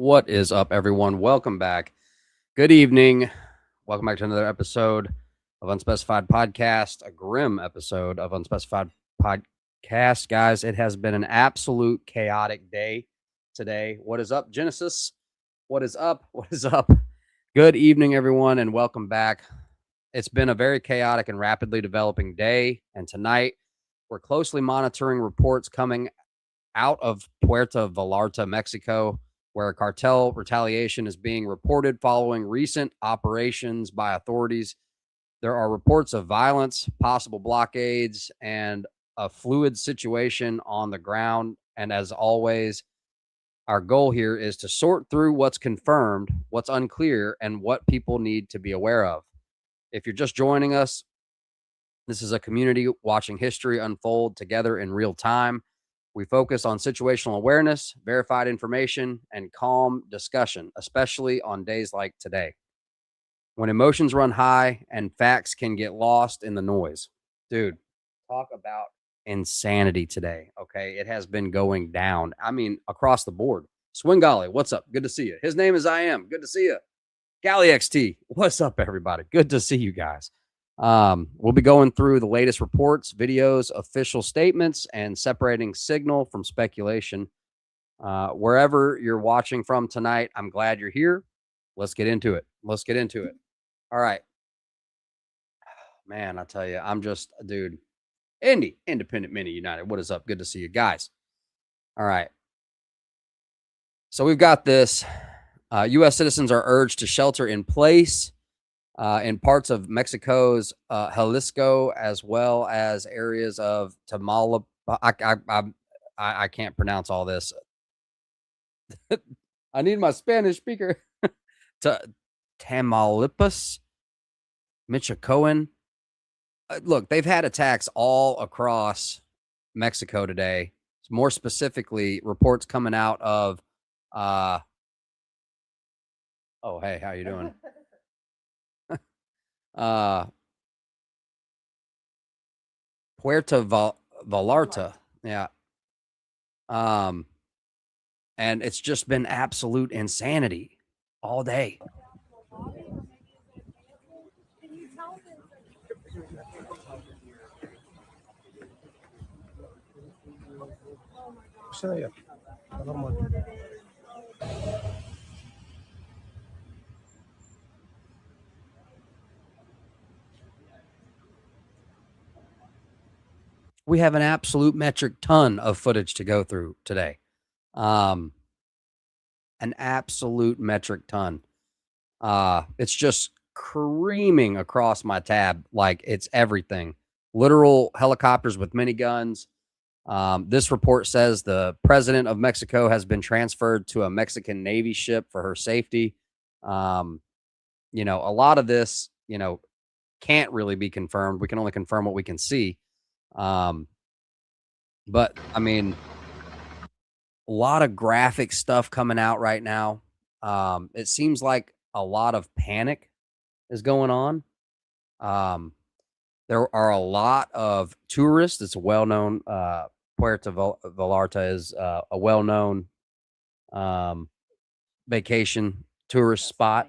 What is up, everyone? Welcome back. Good evening. Welcome back to another episode of Unspecified Podcast, a grim episode of Unspecified Podcast. Guys, it has been an absolute chaotic day today. What is up, Genesis? What is up? What is up? Good evening, everyone, and welcome back. It's been a very chaotic and rapidly developing day, and tonight we're closely monitoring reports coming out of Puerto Vallarta, Mexico, where cartel retaliation is being reported following recent operations by authorities. There are reports of violence, possible blockades, and a fluid situation on the ground. And as always, our goal here is to sort through what's confirmed, what's unclear, and what people need to be aware of. If you're just joining us, this is a community watching history unfold together in real time. We focus on situational awareness, verified information, and calm discussion, especially on days like today, when emotions run high and facts can get lost in the noise. Dude, talk about insanity today, okay? It has been going down. I mean, across the board. Swingolly, what's up? Good to see you. His name is I Am. Good to see you. Gally XT, what's up, everybody? Good to see you guys. We'll be going through the latest reports, videos, official statements, and separating signal from speculation. Wherever you're watching from tonight, I'm glad you're here. Let's get into it. All right. Man, I tell you, I'm just, dude, Independent Mini United. What is up? Good to see you guys. All right. So we've got this. U.S. citizens are urged to shelter in place in parts of Mexico's Jalisco, as well as areas of Tamaulipas. I can't pronounce all this. I need my Spanish speaker. Tamaulipas, Michoacan. Look, they've had attacks all across Mexico today. More specifically, reports coming out of. Oh, hey, how you doing? Puerto Vallarta. Yeah. And it's just been absolute insanity all day. We have an absolute metric ton of footage to go through today. An absolute metric ton. It's just creaming across my tab like it's everything. Literal helicopters with miniguns. This report says the president of Mexico has been transferred to a Mexican Navy ship for her safety. A lot of this, can't really be confirmed. We can only confirm what we can see. But I mean, a lot of graphic stuff coming out right now. It seems like a lot of panic is going on. There are a lot of tourists. It's a well-known, Puerto Vallarta is a well-known vacation tourist spot.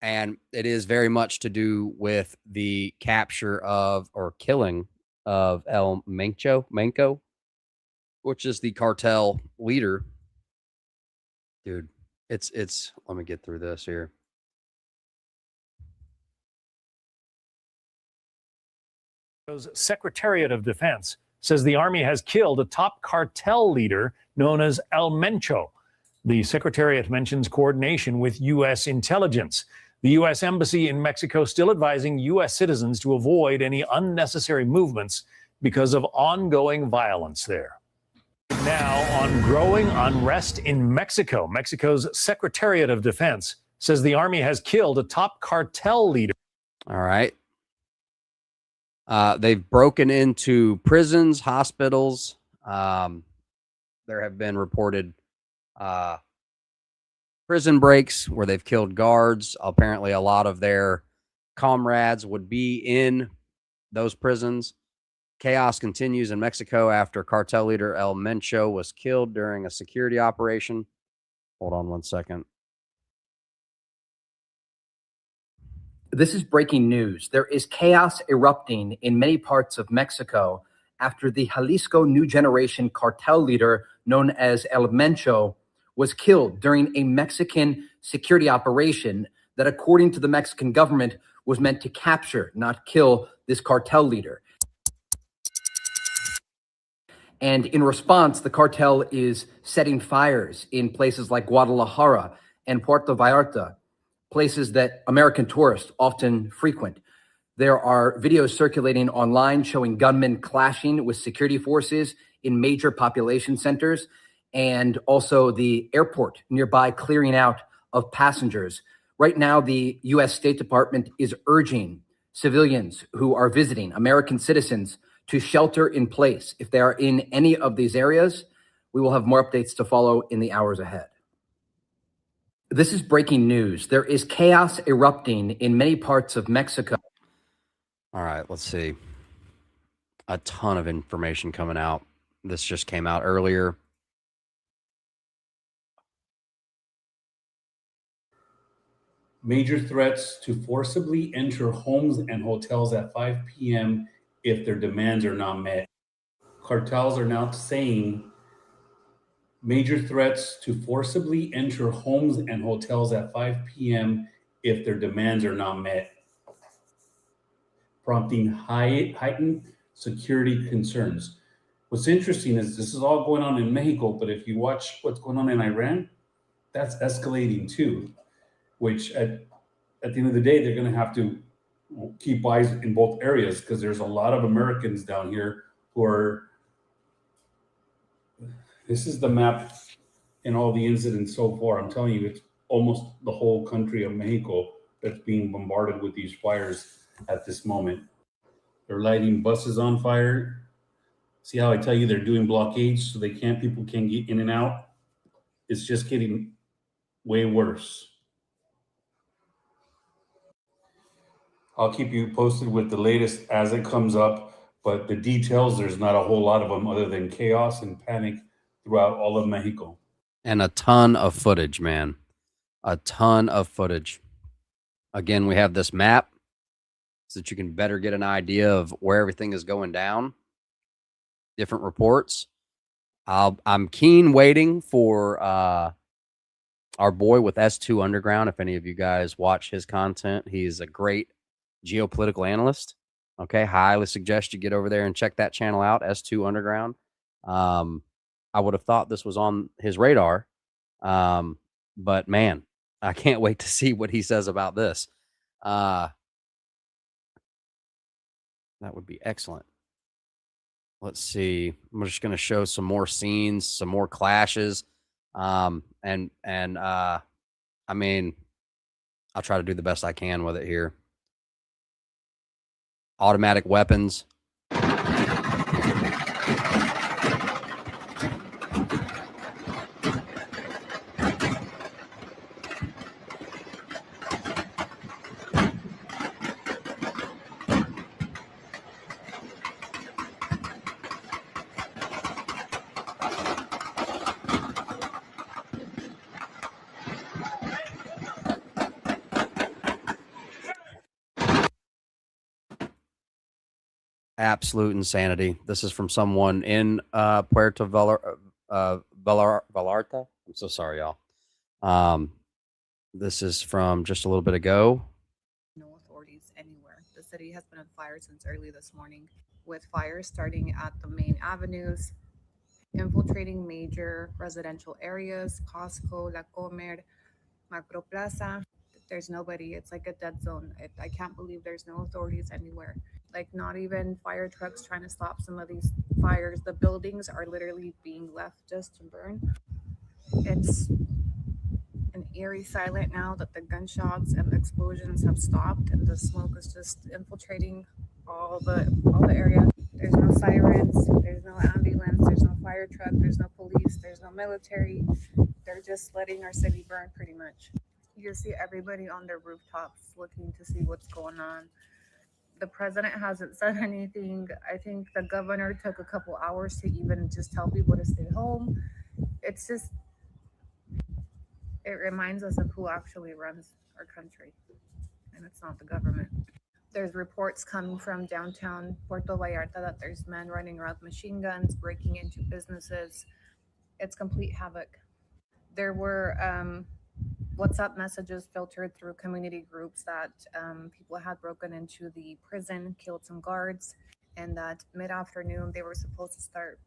And it is very much to do with the capture of or killing of El Mencho, which is the cartel leader. Dude, it's let me get through this here. Secretariat of Defense says the Army has killed a top cartel leader known as El Mencho. The Secretariat mentions coordination with U.S. intelligence. The U.S. Embassy in Mexico still advising U.S. citizens to avoid any unnecessary movements because of ongoing violence there. Now, on growing unrest in Mexico, Mexico's Secretariat of Defense says the Army has killed a top cartel leader. All right. They've broken into prisons, hospitals. There have been reported prison breaks where they've killed guards. Apparently, a lot of their comrades would be in those prisons. Chaos continues in Mexico after cartel leader El Mencho was killed during a security operation. Hold on one second. This is breaking news. There is chaos erupting in many parts of Mexico after the Jalisco New Generation cartel leader known as El Mencho was killed during a Mexican security operation that, according to the Mexican government, was meant to capture, not kill, this cartel leader. And in response, the cartel is setting fires in places like Guadalajara and Puerto Vallarta, places that American tourists often frequent. There are videos circulating online showing gunmen clashing with security forces in major population centers, and also the airport nearby clearing out of passengers. Right now, the U.S. State Department is urging civilians who are visiting, American citizens, to shelter in place. If they are in any of these areas, we will have more updates to follow in the hours ahead. This is breaking news. There is chaos erupting in many parts of Mexico. All right, let's see. A ton of information coming out. This just came out earlier. Major threats to forcibly enter homes and hotels at 5 p.m. if their demands are not met. Cartels are now saying major threats to forcibly enter homes and hotels at 5 p.m. if their demands are not met, prompting heightened security concerns. What's interesting is this is all going on in Mexico, but if you watch what's going on in Iran, that's escalating too, which at the end of the day, they're going to have to keep eyes in both areas because there's a lot of Americans down here who are. This is the map in all the incidents so far. I'm telling you, it's almost the whole country of Mexico that's being bombarded with these fires at this moment. They're lighting buses on fire. See how I tell you they're doing blockades so people can't get in and out? It's just getting way worse. I'll keep you posted with the latest as it comes up, but the details, there's not a whole lot of them other than chaos and panic throughout all of Mexico. And a ton of footage, man. A ton of footage. Again, we have this map so that you can better get an idea of where everything is going down. Different reports. I'm keen waiting for our boy with S2 Underground. If any of you guys watch his content, he's a great geopolitical analyst. Okay, highly suggest you get over there and check that channel out, S2 Underground. I would have thought this was on his radar, but man, I can't wait to see what he says about this. That would be excellent. Let's see. I'm just going to show some more scenes, some more clashes. I mean, I'll try to do the best I can with it here. Automatic weapons. Absolute insanity. This is from someone in Puerto Vallarta. I'm so sorry, y'all. This is from just a little bit ago. No authorities anywhere. The city has been on fire since early this morning, with fires starting at the main avenues, infiltrating major residential areas, Costco, La Comer, Macro Plaza. There's nobody. It's like a dead zone. I can't believe there's no authorities anywhere. Like, not even fire trucks trying to stop some of these fires. The buildings are literally being left just to burn. It's an eerie silence now that the gunshots and the explosions have stopped, and the smoke is just infiltrating all the area. There's no sirens, there's no ambulance, there's no fire truck, there's no police, there's no military. They're just letting our city burn pretty much. You see everybody on their rooftops looking to see what's going on. The president hasn't said anything. I think the governor took a couple hours to even just tell people to stay home. It's just It reminds us of who actually runs our country, and it's not the government. There's reports coming from downtown Puerto Vallarta that there's men running around with machine guns, breaking into businesses. It's complete havoc. There were WhatsApp messages filtered through community groups that people had broken into the prison, killed some guards, and that mid afternoon they were supposed to start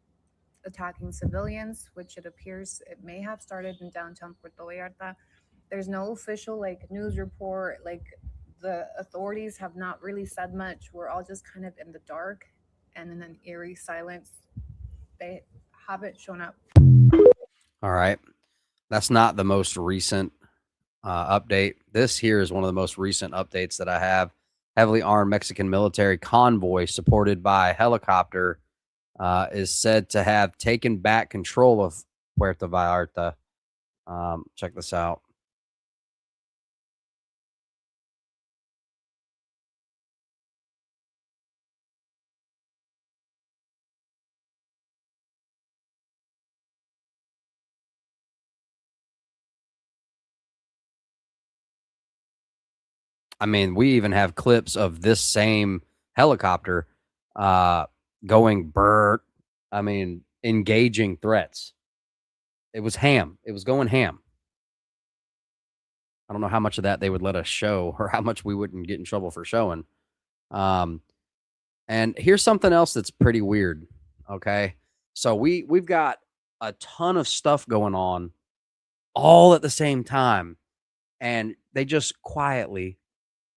attacking civilians, which it appears it may have started in downtown Puerto Vallarta. There's no official like news report. Like the authorities have not really said much. We're all just kind of in the dark and in an eerie silence. They haven't shown up. All right. That's not the most recent update. This here is one of the most recent updates that I have. Heavily armed Mexican military convoy supported by helicopter is said to have taken back control of Puerto Vallarta. Check this out. I mean, we even have clips of this same helicopter going burr. I mean, engaging threats. It was ham. It was going ham. I don't know how much of that they would let us show or how much we wouldn't get in trouble for showing. And here's something else that's pretty weird. Okay. So we've got a ton of stuff going on all at the same time. And they just quietly,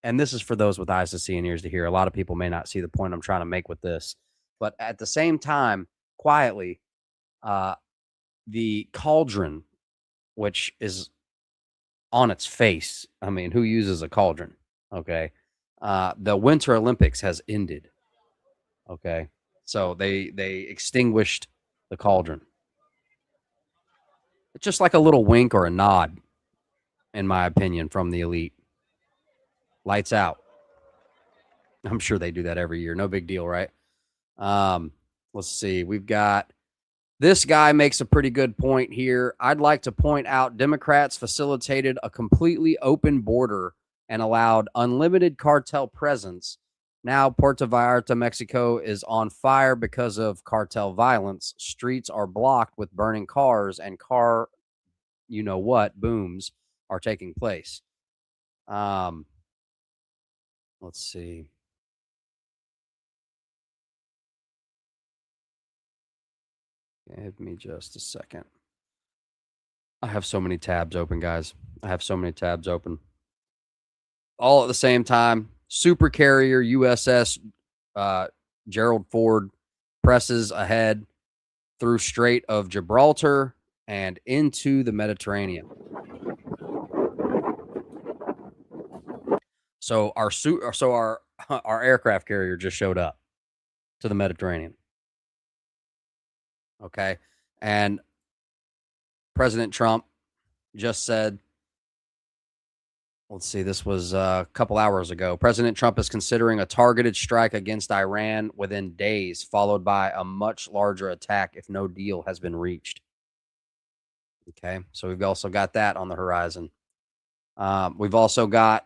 and this is for those with eyes to see and ears to hear. A lot of people may not see the point I'm trying to make with this, but at the same time, quietly, the cauldron, which is on its face. I mean, who uses a cauldron? Okay. The Winter Olympics has ended. Okay. So they extinguished the cauldron. It's just like a little wink or a nod, in my opinion, from the elite. Lights out. I'm sure they do that every year. No big deal, right? Let's see. We've got this guy makes a pretty good point here. I'd like to point out Democrats facilitated a completely open border and allowed unlimited cartel presence. Now Puerto Vallarta, Mexico is on fire because of cartel violence. Streets are blocked with burning cars and car, you know what, booms are taking place. Let's see. Give me just a second. I have so many tabs open, guys. I have so many tabs open. All at the same time. Super carrier USS Gerald Ford presses ahead through Strait of Gibraltar and into the Mediterranean. So our aircraft carrier just showed up to the Mediterranean. Okay. And President Trump just said, let's see, this was a couple hours ago. President Trump is considering a targeted strike against Iran within days, followed by a much larger attack if no deal has been reached. Okay. So we've also got that on the horizon. We've also got,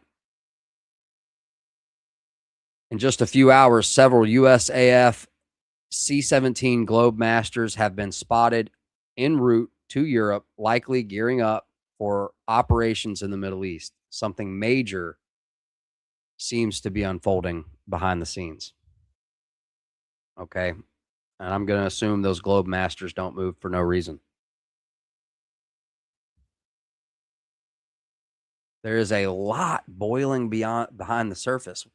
in just a few hours, several USAF C-17 Globemasters have been spotted en route to Europe, likely gearing up for operations in the Middle East. Something major seems to be unfolding behind the scenes. Okay. And I'm going to assume those Globemasters don't move for no reason. There is a lot boiling behind the surface.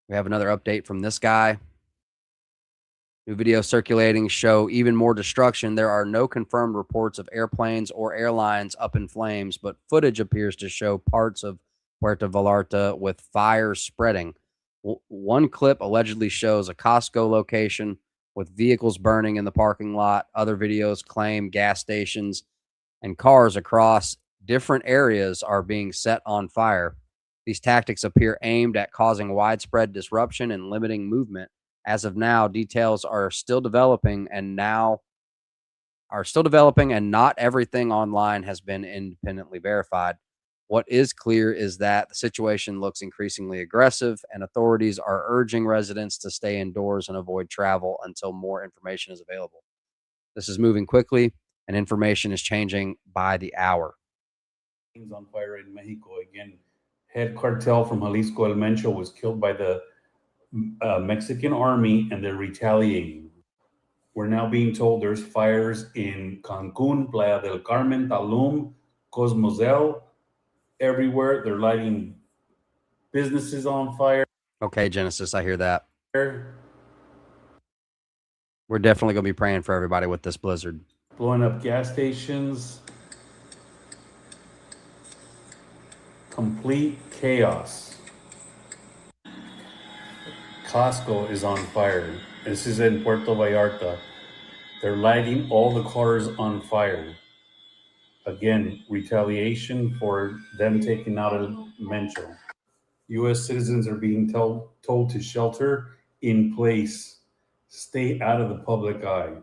We have another update from this guy. New videos circulating show even more destruction. There are no confirmed reports of airplanes or airlines up in flames, but footage appears to show parts of Puerto Vallarta with fire spreading. One clip allegedly shows a Costco location with vehicles burning in the parking lot. Other videos claim gas stations and cars across different areas are being set on fire. These tactics appear aimed at causing widespread disruption and limiting movement. As of now, details are still developing, and now are still developing, and not everything online has been independently verified. What is clear is that the situation looks increasingly aggressive, and authorities are urging residents to stay indoors and avoid travel until more information is available. This is moving quickly, and information is changing by the hour. Things on fire in Mexico again. Head cartel from Jalisco, El Mencho, was killed by the Mexican army, and they're retaliating. We're now being told there's fires in Cancun, Playa del Carmen, Tulum, Cozumel, everywhere. They're lighting businesses on fire. Okay, Genesis, I hear that. We're definitely going to be praying for everybody with this blizzard. Blowing up gas stations. Complete chaos. Costco is on fire. This is in Puerto Vallarta. They're lighting all the cars on fire. Again, retaliation for them taking out a Mencho. U.S. citizens are being told to shelter in place. Stay out of the public eye.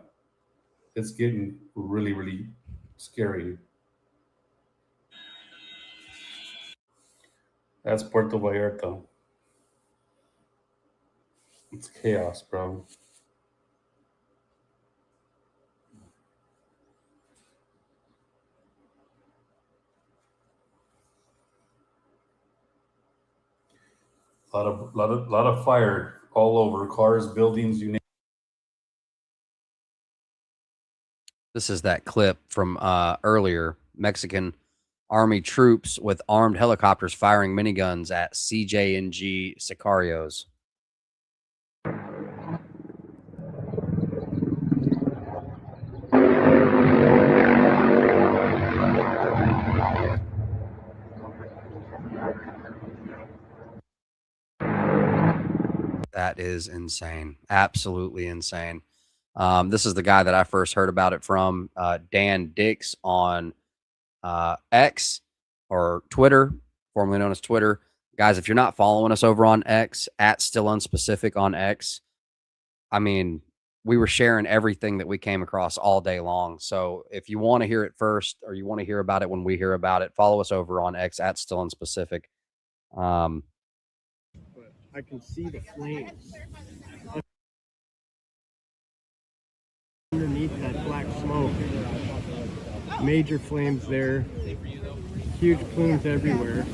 It's getting really, really scary. That's Puerto Vallarta. It's chaos, bro. A lot of fire all over, cars, buildings, you name. This is that clip from earlier. Mexican Army troops with armed helicopters firing miniguns at CJNG sicarios. That is insane. Absolutely insane. This is the guy that I first heard about it from, Dan Dix on X or Twitter, formerly known as Twitter. Guys, if you're not following us over on X, at Still Unspecific on X, I mean, we were sharing everything that we came across all day long. So if you want to hear it first, or you want to hear about it when we hear about it, follow us over on X at Still Unspecific. But I can see the flames underneath that black smoke. Major flames there, huge plumes everywhere.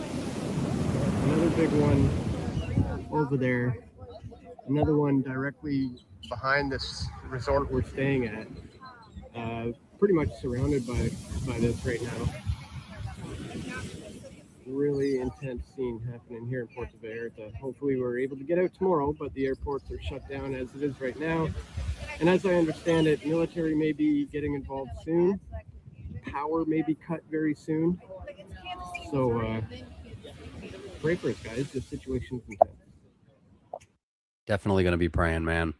Another big one over there. Another one directly behind this resort we're staying at. Pretty much surrounded by this right now. Really intense scene happening here in Puerto Vallarta. Hopefully we're able to get out tomorrow, but the airports are shut down as it is right now. And as I understand it, military may be getting involved soon. Power may be cut very soon. So pray for us, guys. This situation's intense. Definitely going to be praying, man.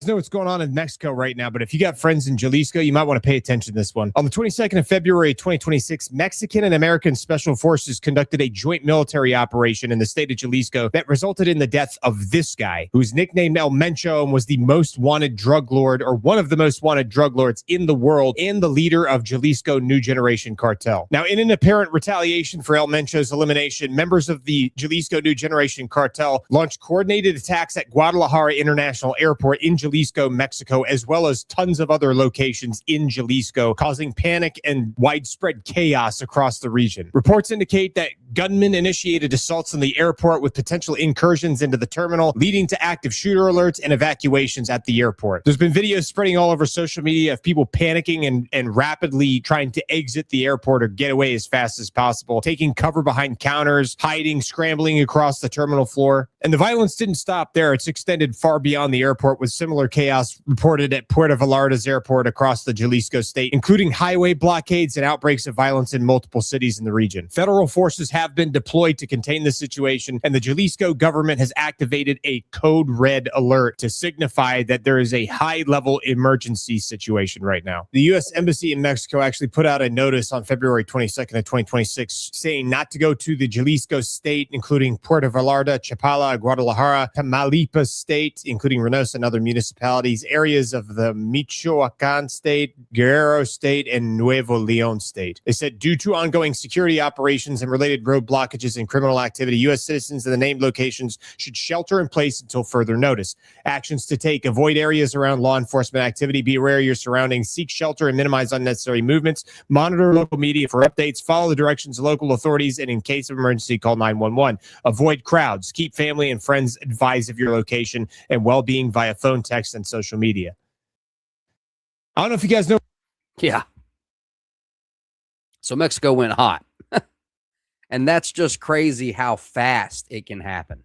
Know what's going on in Mexico right now, but if you got friends in Jalisco, you might want to pay attention to this one. On the 22nd of February 2026, Mexican and American special forces conducted a joint military operation in the state of Jalisco that resulted in the death of this guy, who's nicknamed El Mencho and was the most wanted drug lord, or one of the most wanted drug lords in the world, and the leader of Jalisco New Generation cartel. Now, in an apparent retaliation for El Mencho's elimination, members of the Jalisco New Generation cartel launched coordinated attacks at Guadalajara International Airport in Jalisco, Mexico, as well as tons of other locations in Jalisco, causing panic and widespread chaos across the region. Reports indicate that gunmen initiated assaults on the airport with potential incursions into the terminal, leading to active shooter alerts and evacuations at the airport. There's been videos spreading all over social media of people panicking and rapidly trying to exit the airport or get away as fast as possible, taking cover behind counters, hiding, scrambling across the terminal floor. And the violence didn't stop there. It's extended far beyond the airport, with similar chaos reported at Puerto Vallarta's airport across the Jalisco state, including highway blockades and outbreaks of violence in multiple cities in the region. Federal forces have have been deployed to contain the situation, and the Jalisco government has activated a code red alert to signify that there is a high-level emergency situation right now. The U.S. Embassy in Mexico actually put out a notice on February 22nd of 2026 saying not to go to the Jalisco state, including Puerto Vallarta, Chapala, Guadalajara, Tamaulipas state, including Reynosa and other municipalities, areas of the Michoacan state, Guerrero state, and Nuevo Leon state. They said due to ongoing security operations and related road blockages and criminal activity, U.S. citizens in the named locations should shelter in place until further notice. Actions to take: avoid areas around law enforcement activity, be aware of your surroundings, seek shelter and minimize unnecessary movements, monitor local media for updates, follow the directions of local authorities, and in case of emergency, call 911. Avoid crowds, keep family and friends advised of your location and well-being via phone, text, and social media. I don't know if you guys know. Yeah. So Mexico went hot. And that's just crazy how fast it can happen.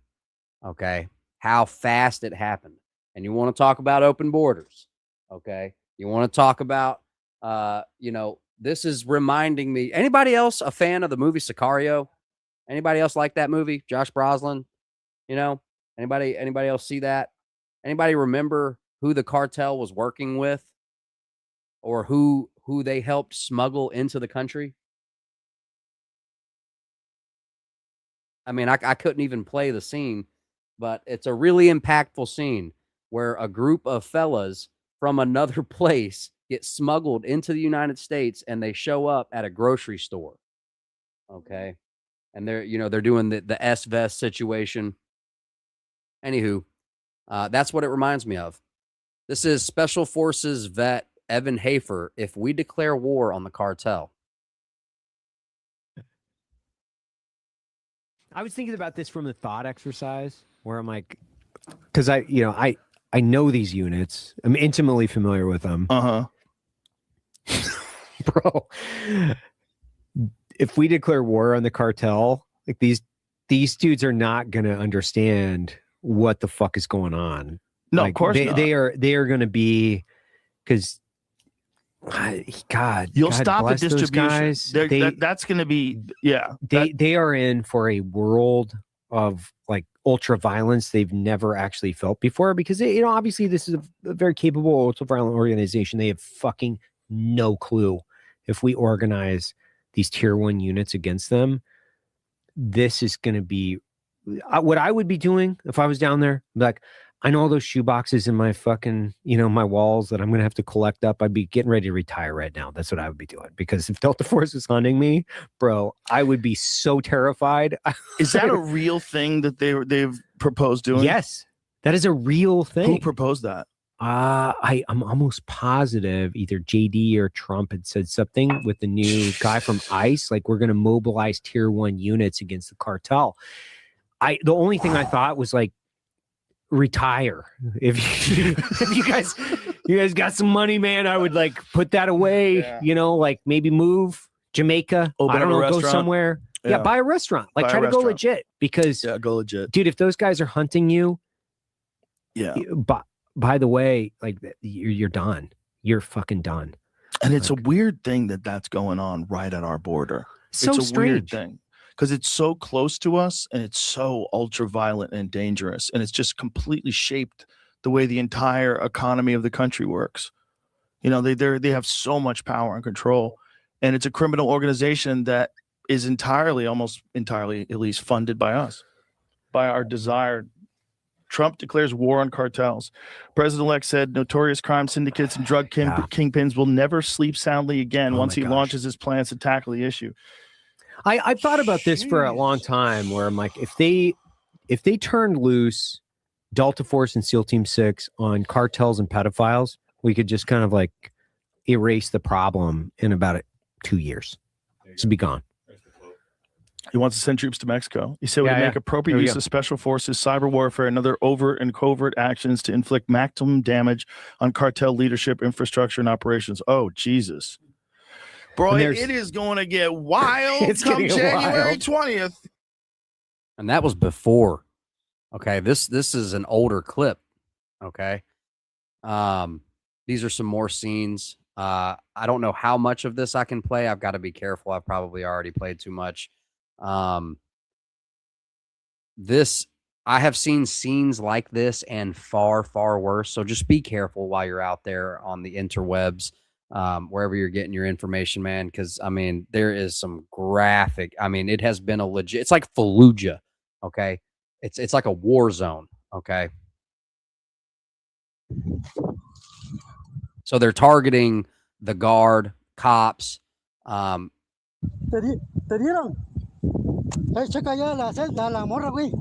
Okay. How fast it happened. And you want to talk about open borders. Okay. You want to talk about, this is reminding me. Anybody else a fan of the movie Sicario? Anybody else like that movie? Josh Brolin? Anybody else see that? Anybody remember who the cartel was working with or who they helped smuggle into the country? I mean, I couldn't even play the scene, but it's a really impactful scene where a group of fellas from another place get smuggled into the United States and they show up at a grocery store. Okay. And they're doing the S-vest situation. Anywho, that's what it reminds me of. This is Special Forces vet Evan Hafer. If we declare war on the cartel. I was thinking about this from the thought exercise where I'm like, because I know these units. I'm intimately familiar with them. Bro, if we declare war on the cartel, like these dudes are not going to understand what the fuck is going on. No, like, of course not. They are going to be, because God, you'll God stop the bless those distribution. guys. That's going to be, They are in for a world of like ultra violence they've never actually felt before, because obviously this is a very capable ultra violent organization. They have fucking no clue. If we organize these tier 1 units against them, this is going to be what I would be doing if I was down there. Like, I know all those shoe boxes in my fucking, my walls that I'm going to have to collect up. I'd be getting ready to retire right now. That's what I would be doing. Because if Delta Force is hunting me, bro, I would be so terrified. Is that a real thing that they've proposed doing? Yes, that is a real thing. Who proposed that? I'm almost positive either JD or Trump had said something with the new guy from ICE. Like, we're going to mobilize tier 1 units against the cartel. The only thing I thought was like, retire. If you guys got some money, man, I would like put that away. Like maybe move Jamaica. I don't know, go somewhere. Yeah, buy a restaurant. Like, try to go legit, because go legit, dude. If those guys are hunting you, but by the way, like, you're done. You're fucking done. And it's a weird thing that's going on right at our border. So it's a strange. Weird thing. Because it's so close to us and it's so ultra violent and dangerous. And it's just completely shaped the way the entire economy of the country works. They have so much power and control. And it's a criminal organization that is almost entirely, at least, funded by us, by our desired. Trump declares war on cartels. President-elect said notorious crime syndicates and drug kingpins will never sleep soundly again once he launches his plans to tackle the issue. I thought about this for a long time, where I'm like, if they turned loose Delta Force and SEAL Team 6 on cartels and pedophiles, we could just kind of like erase the problem in about 2 years. To be gone. He wants to send troops to Mexico. He said we make appropriate use of special forces, cyber warfare, and other overt and covert actions to inflict maximum damage on cartel leadership, infrastructure, and operations. Oh, Jesus. Bro, it is going to get wild come January 20th. And that was before. Okay, this is an older clip. Okay. These are some more scenes. I don't know how much of this I can play. I've got to be careful. I've probably already played too much. This, I have seen scenes like this and far, far worse. So just be careful while you're out there on the interwebs, wherever you're getting your information, man. Because I mean, there is some graphic. I mean, it has been a legit. It's like Fallujah. Okay, it's like a war zone. Okay, so they're targeting the guard, cops. Te dieron. Checa allá la celda, la morra, güey.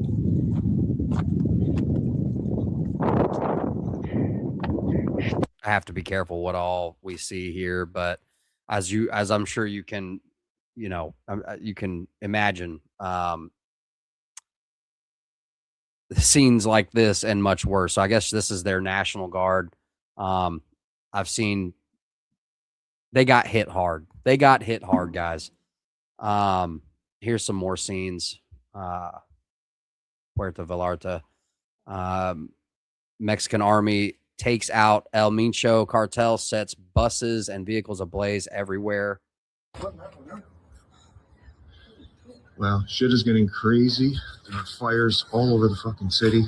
I have to be careful what all we see here, but as I'm sure you can, you can imagine, scenes like this and much worse. So I guess this is their National Guard. I've seen they got hit hard. They got hit hard, guys. Here's some more scenes. Puerto Vallarta. Mexican army takes out El Mencho cartel, sets buses and vehicles ablaze everywhere. Wow, shit is getting crazy. There are fires all over the fucking city.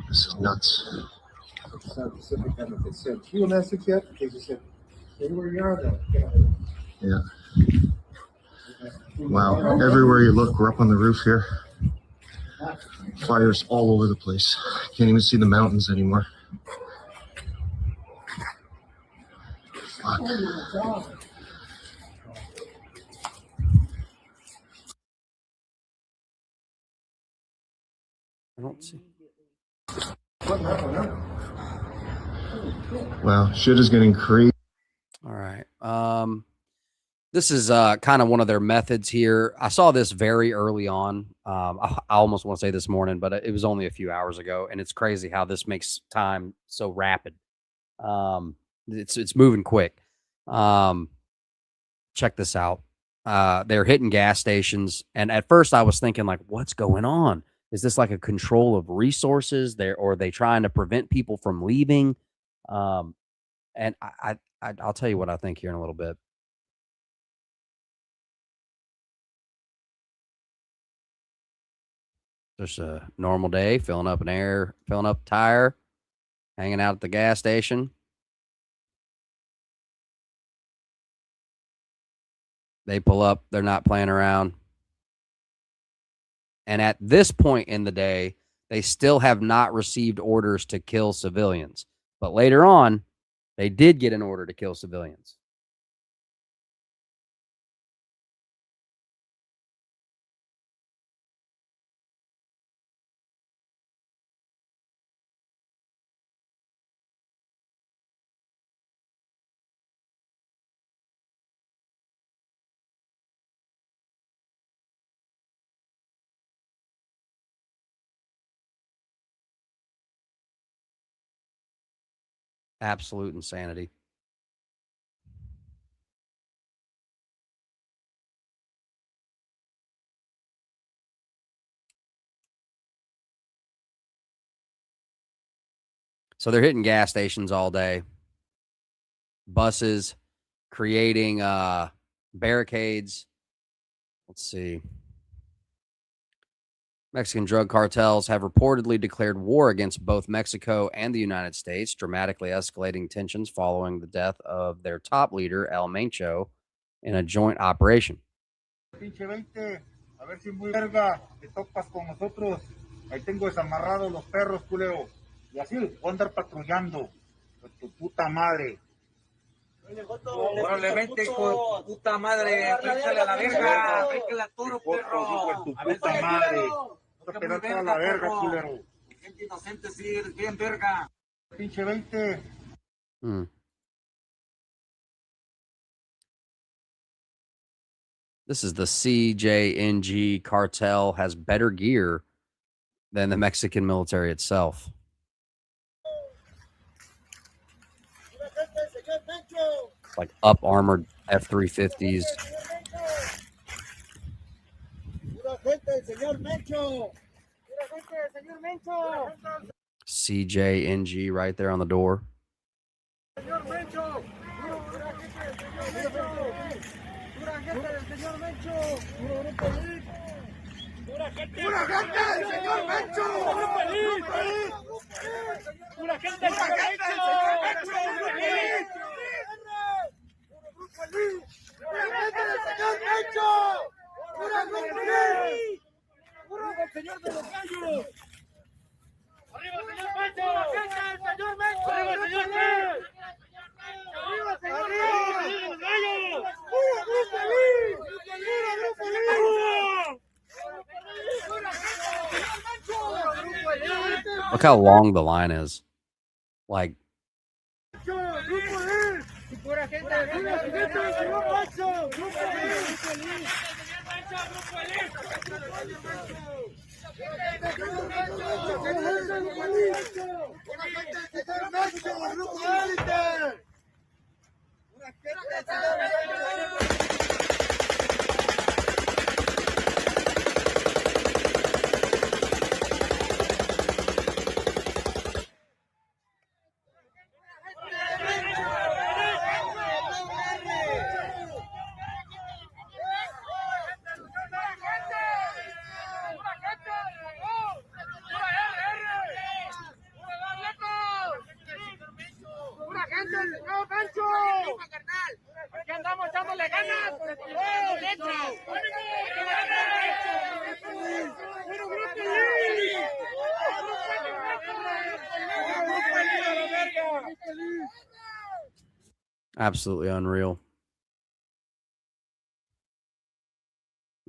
This is nuts. Yeah. Wow, everywhere you look, we're up on the roof here. Fires all over the place. Can't even see the mountains anymore. Fuck. I don't see. Wow, shit is getting crazy. All right. This is kind of one of their methods here. I saw this very early on. I almost want to say this morning, but it was only a few hours ago, and it's crazy how this makes time so rapid. It's moving quick. Check this out. They're hitting gas stations, and at first I was thinking, like, what's going on? Is this like a control of resources there, or are they trying to prevent people from leaving? And I'll tell you what I think here in a little bit. Just a normal day, filling up a tire, hanging out at the gas station. They pull up, they're not playing around. And at this point in the day, they still have not received orders to kill civilians. But later on, they did get an order to kill civilians. Absolute insanity. So they're hitting gas stations all day, buses, creating barricades. Let's see. Mexican drug cartels have reportedly declared war against both Mexico and the United States, dramatically escalating tensions following the death of their top leader, El Mencho, in a joint operation. Pinche 20, a ver si muy verga, te topas con nosotros. Ahí tengo desamarrados los perros, culero. Y así voy a andar patrullando. Con tu puta madre. Órale, vente, hijo de tu puta madre. Échale a la verga. Échale a toro, perro. Con tu puta madre. Vas a pegar toda la verga, culero. Gente inocente, sí, eres bien verga. Pinche 20. This is the CJNG cartel, has better gear than the Mexican military itself. Like up armored F-350s. CJNG right there on the door. señor Mencho! ¡Pura gente, señor Mencho! ¡Pura gente, señor Mencho! ¡Arriba el señor de los gallos! ¡Arriba el señor Mencho! ¡Arriba el señor Mencho! ¡Arriba el señor Mencho! ¡Arriba el señor Mencho! Look how long the line is. Like, ¡Aquí andamos echándole ganas! absolutely unreal.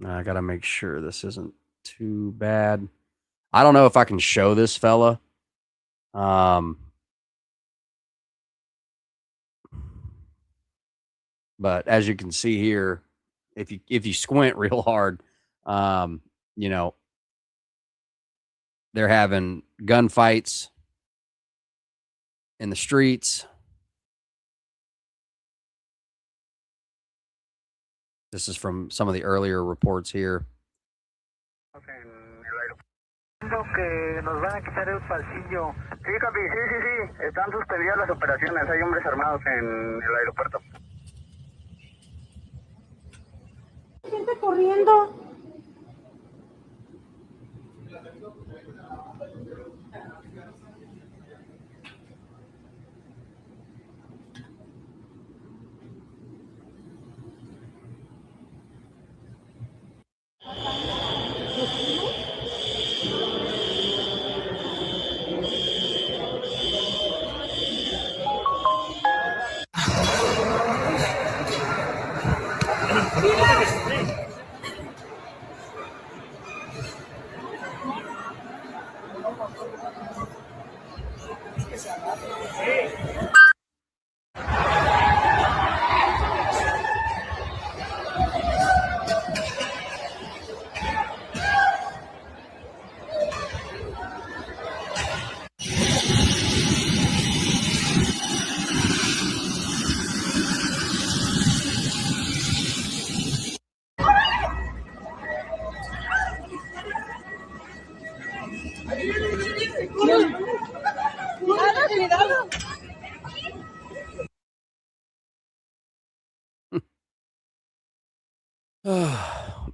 I gotta make sure this isn't too bad. I don't know if I can show this fella. But as you can see here, if you squint real hard, you know, they're having gunfights in the streets. This is from some of the earlier reports here. Que nos van a quitar el pasillo. Sí, Capi, sí. Están suspendidas las operaciones. Hay hombres armados en el aeropuerto. Gente corriendo.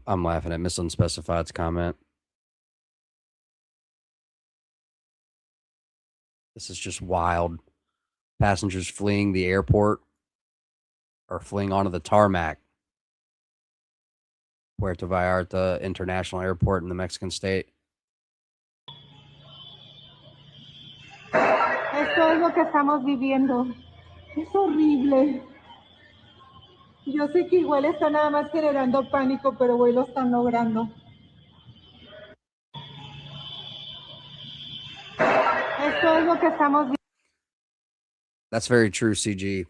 I'm laughing at Miss Unspecified's comment. This is just wild. Passengers fleeing the airport or fleeing onto the tarmac. Puerto Vallarta International Airport in the Mexican state. Esto es lo que estamos viviendo. Es horrible. Yo sé que igual está nada más generando pánico, pero hoy lo están logrando. Esto es lo que estamos viviendo. That's very true, CG.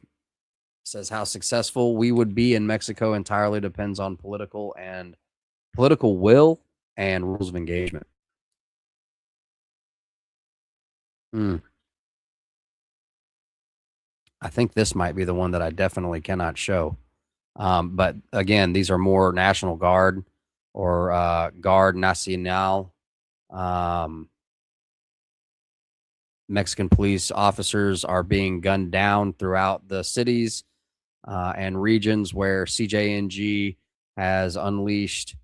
Says how successful we would be in Mexico entirely depends on political will and rules of engagement. I think this might be the one that I definitely cannot show. But again, these are more National Guard or Guard Nacional. Mexican police officers are being gunned down throughout the cities and regions where CJNG has unleashed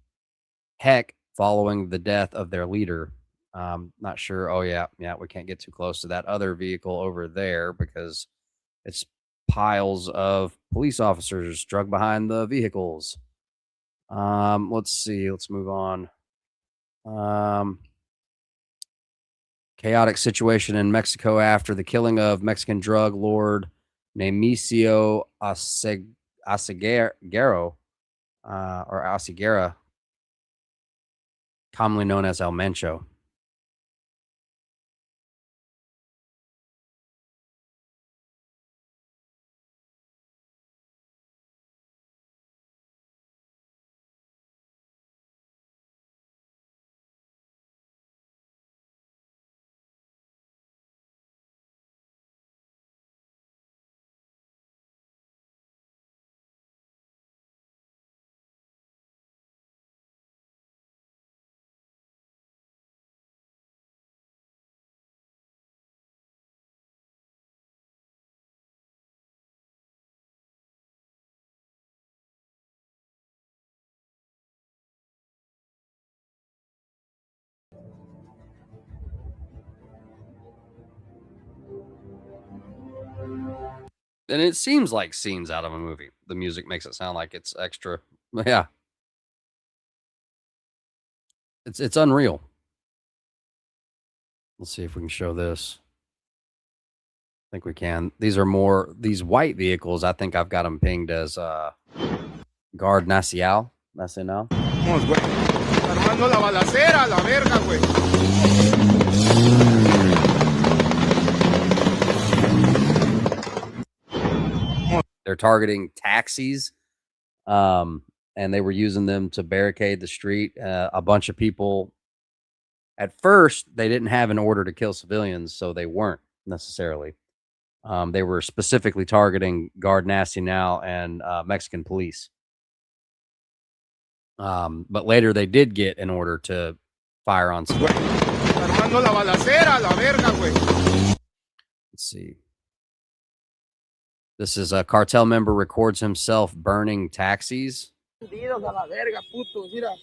heck following the death of their leader. Not sure. Oh, yeah. We can't get too close to that other vehicle over there because it's piles of police officers drug behind the vehicles. Let's see. Let's move on. Chaotic situation in Mexico after the killing of Mexican drug lord Nemesio Oseguera, or Oseguera, commonly known as El Mencho. And it seems like scenes out of a movie. The music makes it sound like it's extra. Yeah. It's unreal. Let's see if we can show this. I think we can. These white vehicles. I think I've got them pinged as Guard Nacional. Nacional. Armando la balacera, la verga, güey. They're targeting taxis, and they were using them to barricade the street. A bunch of people, at first, they didn't have an order to kill civilians, so they weren't necessarily. They were specifically targeting Guard Nacional and Mexican police. But later, they did get an order to fire on civilians. Armando la balacera, la verga, güey. Let's see. This is a cartel member records himself burning taxis. Vendidos a la verga, putos, mira.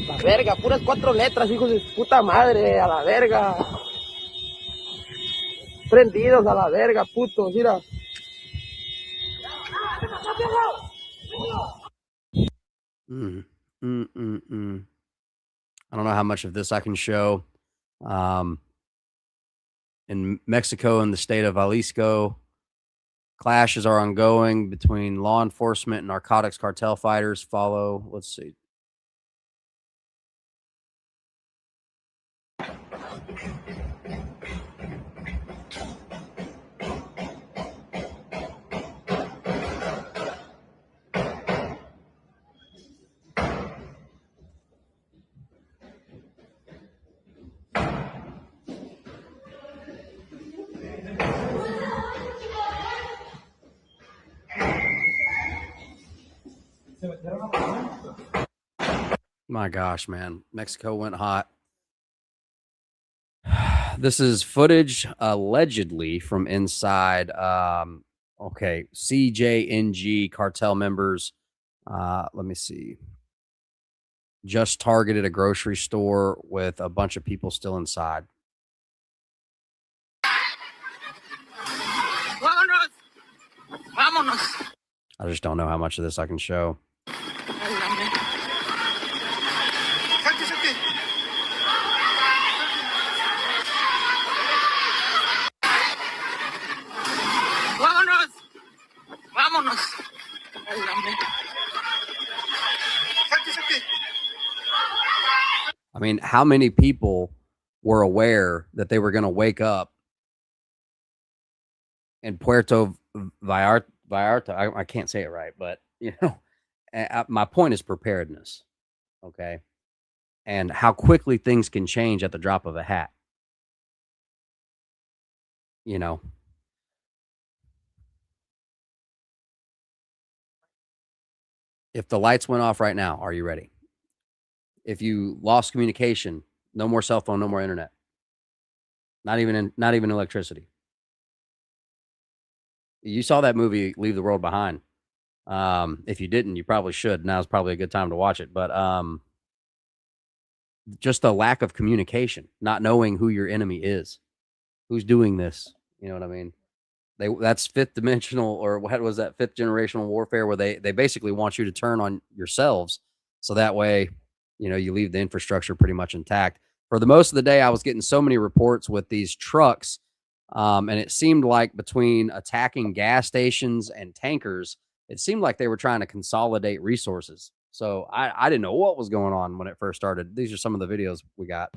La verga, puras 4 letras, hijos de puta madre, a la verga. Prendidos a la verga, putos, mira. I don't know how much of this I can show. In Mexico and the state of Jalisco, clashes are ongoing between law enforcement and narcotics cartel fighters. Let's see. My gosh, man. Mexico went hot. This is footage allegedly from inside CJNG cartel members. Let me see. Just targeted a grocery store with a bunch of people still inside. Vámonos. Vámonos. I just don't know how much of this I can show. Vámonos. Vámonos. I mean, how many people were aware that they were going to wake up in Puerto Vallarta? I can't say it right, but my point is preparedness. Okay. And how quickly things can change at the drop of a hat. If the lights went off right now, are you ready? If you lost communication, no more cell phone, no more internet. Not even electricity. You saw that movie, Leave the World Behind. If you didn't, you probably should. Now's probably a good time to watch it. But just the lack of communication, not knowing who your enemy is, who's doing this. You know what I mean? That's fifth dimensional, or what was that, fifth generational warfare, where they basically want you to turn on yourselves, so that way, you know, you leave the infrastructure pretty much intact. For the most of the day, I was getting so many reports with these trucks, and it seemed like between attacking gas stations and tankers, it seemed like they were trying to consolidate resources. So I didn't know what was going on when it first started. These are some of the videos we got.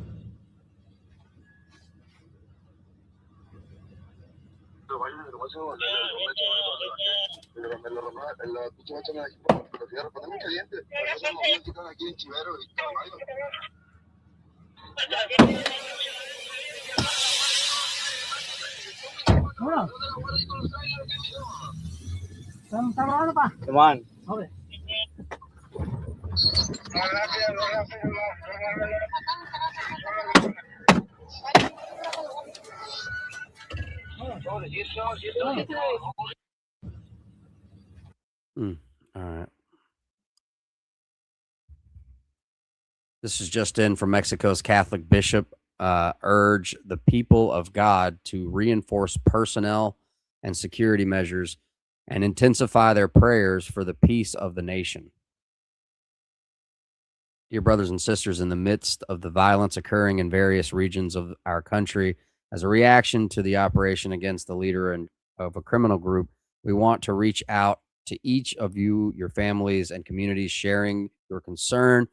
Come on. All right. This is just in from Mexico's Catholic bishop. Urge the people of God to reinforce personnel and security measures and intensify their prayers for the peace of the nation. Dear brothers and sisters, in the midst of the violence occurring in various regions of our country as a reaction to the operation against the leader of a criminal group, we want to reach out to each of you, your families, and communities, sharing your concern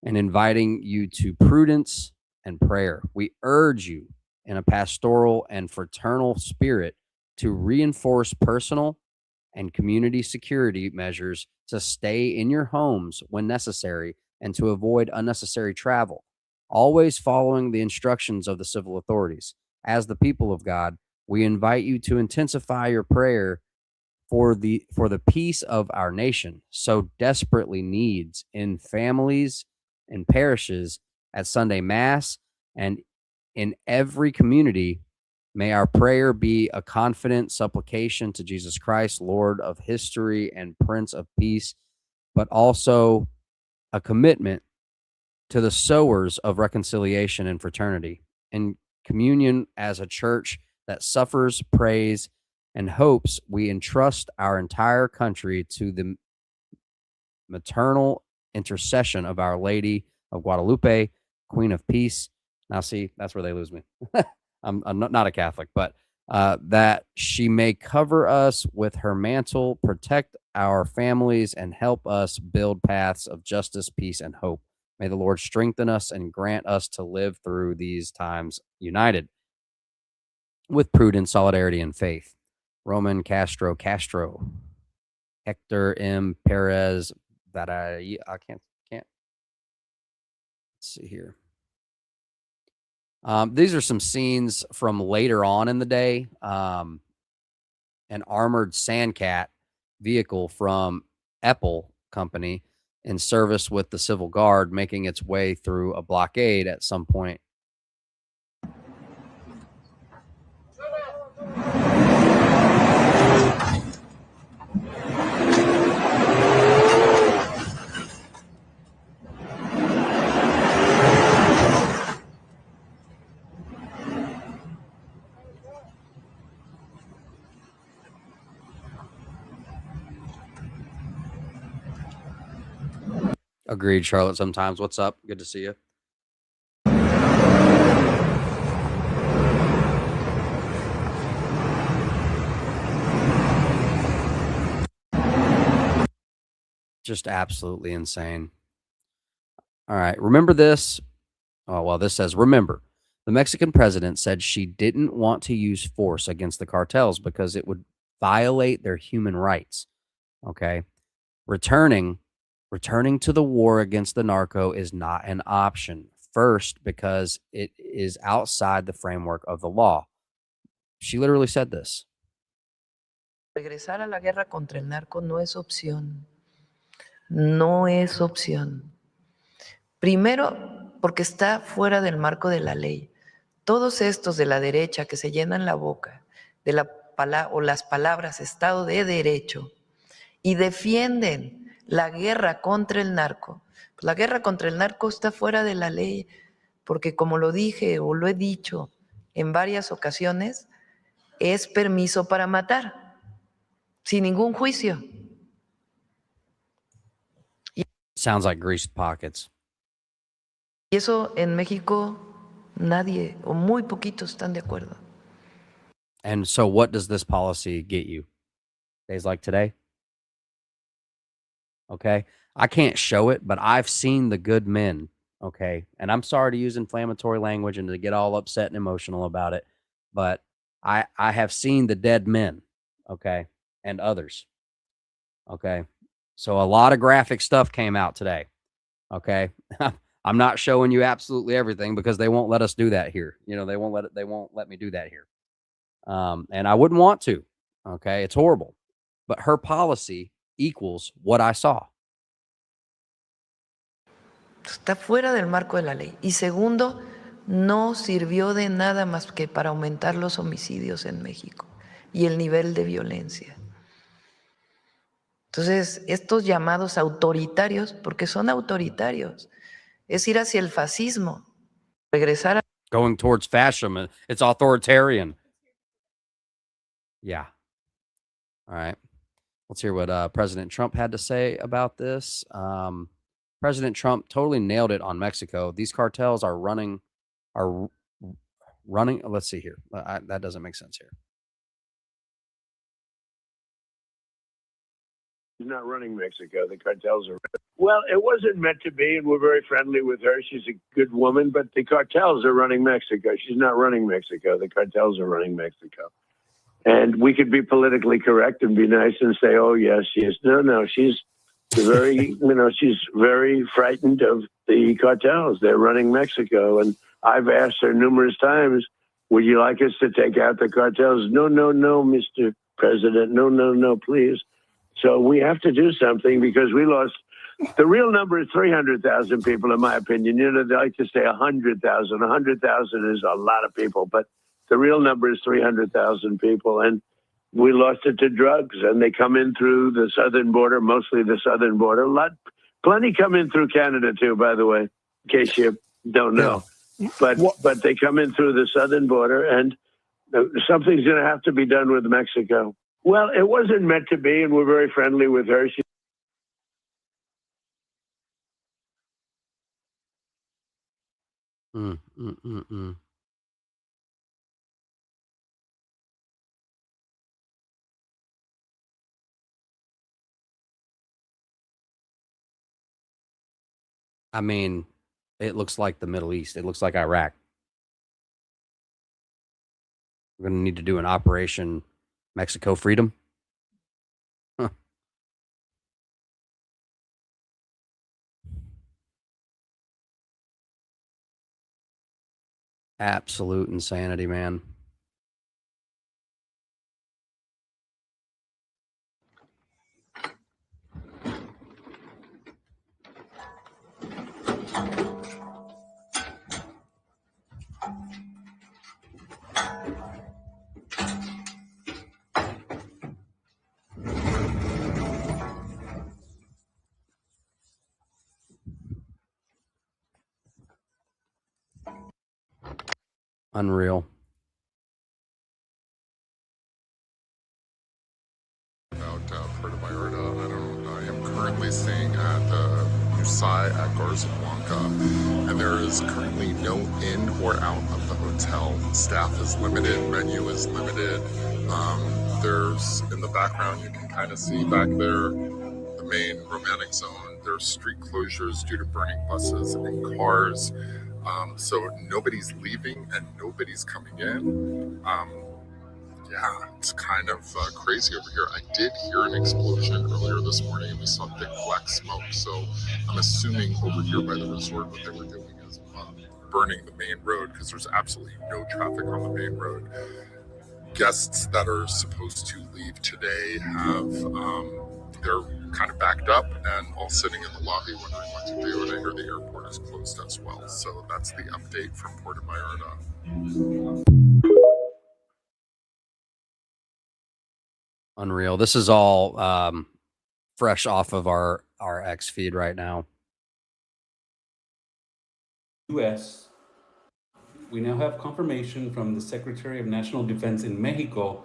and inviting you to prudence and prayer. We urge you in a pastoral and fraternal spirit to reinforce personal and community security measures, to stay in your homes when necessary, and to avoid unnecessary travel, always following the instructions of the civil authorities. As the people of God, we invite you to intensify your prayer for the peace of our nation so desperately needs in families and parishes, at Sunday Mass, and in every community. May our prayer be a confident supplication to Jesus Christ, Lord of history and Prince of Peace, but also a commitment to the sowers of reconciliation and fraternity. In communion as a church that suffers, prays, and hopes, we entrust our entire country to the maternal intercession of Our Lady of Guadalupe, Queen of Peace. Now, see, that's where they lose me. I'm not a Catholic, but that she may cover us with her mantle, protect our families, and help us build paths of justice, peace, and hope. May the Lord strengthen us and grant us to live through these times united with prudence, solidarity, and faith. Roman Castro, Hector M. Perez, that I can't. Let's see here. These are some scenes from later on in the day. An armored Sandcat vehicle from Apple Company in service with the Civil Guard making its way through a blockade at some point. Agreed, Charlotte. Sometimes. What's up? Good to see you. Just absolutely insane. All right. Remember this? Oh, well, this says, remember, the Mexican president said she didn't want to use force against the cartels because it would violate their human rights. Okay. Returning to the war against the narco is not an option. First, because it is outside the framework of the law. She literally said this. Regresar a la guerra contra el narco no es opción. No es opción. Primero, porque está fuera del marco de la ley. Todos estos de la derecha que se llenan la boca de la las palabras Estado de Derecho y defienden la guerra contra el narco. Pues la guerra contra el narco está fuera de la ley, porque como lo dije o lo he dicho en varias ocasiones, es permiso para matar, sin ningún juicio. Sounds like greased pockets. Y eso en México nadie o muy poquitos están de acuerdo. And so what does this policy get you? Days like today? Okay. I can't show it, but I've seen the good men. Okay. And I'm sorry to use inflammatory language and to get all upset and emotional about it, but I have seen the dead men. Okay. And others. Okay. So a lot of graphic stuff came out today. Okay. I'm not showing you absolutely everything because they won't let us do that here. You know, they won't let me do that here. And I wouldn't want to. Okay. It's horrible. But her policy equals what I saw. Está fuera del marco de la ley. Y segundo, no sirvió de nada más que para aumentar los homicidios en México y el nivel de violencia. Entonces, estos llamados autoritarios, porque son autoritarios, es ir hacia el fascismo, regresar a... Going towards fascism. It's authoritarian. Yeah. All right. Let's hear what President Trump had to say about this. President Trump totally nailed it on Mexico. These cartels are running. Let's see here. That doesn't make sense here. She's not running Mexico. The cartels are. Well, it wasn't meant to be, and we're very friendly with her. She's a good woman, but the cartels are running Mexico. She's not running Mexico. The cartels are running Mexico. And we could be politically correct and be nice and say, oh, yes, she is. No, she's very, she's very frightened of the cartels. They're running Mexico. And I've asked her numerous times, would you like us to take out the cartels? No, Mr. President. No, please. So we have to do something because we lost. The real number is 300,000 people, in my opinion. They like to say 100,000. 100,000 is a lot of people, but the real number is 300,000 people. And we lost it to drugs, and they come in through the southern border, mostly the southern border. Plenty come in through Canada, too, by the way, in case you don't know. But they come in through the southern border, and something's going to have to be done with Mexico. Well, it wasn't meant to be, and we're very friendly with her. I mean, it looks like the Middle East. It looks like Iraq. We're going to need to do an Operation Mexico Freedom. Huh. Absolute insanity, man. Unreal. About Puerto Vallarta. I am currently staying at the Musai at Garza Blanca, and there is currently no in or out of the hotel. Staff is limited, menu is limited. There's, in the background, you can kind of see back there, the main romantic zone. There's street closures due to burning buses and cars. So nobody's leaving and nobody's coming in. Yeah, it's kind of crazy over here. I did hear an explosion earlier this morning, and we saw thick black smoke. So I'm assuming over here by the resort, what they were doing is burning the main road because there's absolutely no traffic on the main road. Guests that are supposed to leave today have, they're kind of backed up and all sitting in the lobby wondering what to do. And I hear the airport is closed as well. So that's the update from Puerto Vallarta. Unreal. This is all fresh off of our X feed right now. U.S. We now have confirmation from the Secretary of National Defense in Mexico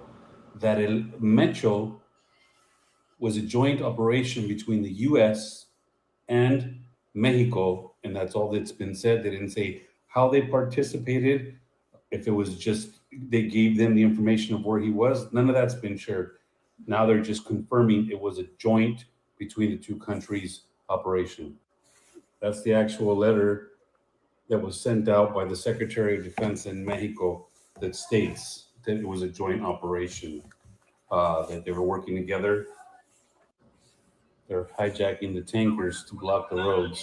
that El Mencho was a joint operation between the U.S. and Mexico, and that's all that's been said. They didn't say how they participated, if it was just they gave them the information of where he was. None of that's been shared. Now they're just confirming it was a joint between the two countries operation. That's the actual letter that was sent out by the Secretary of Defense in Mexico that states that it was a joint operation, that they were working together. They're hijacking the tankers to block the roads.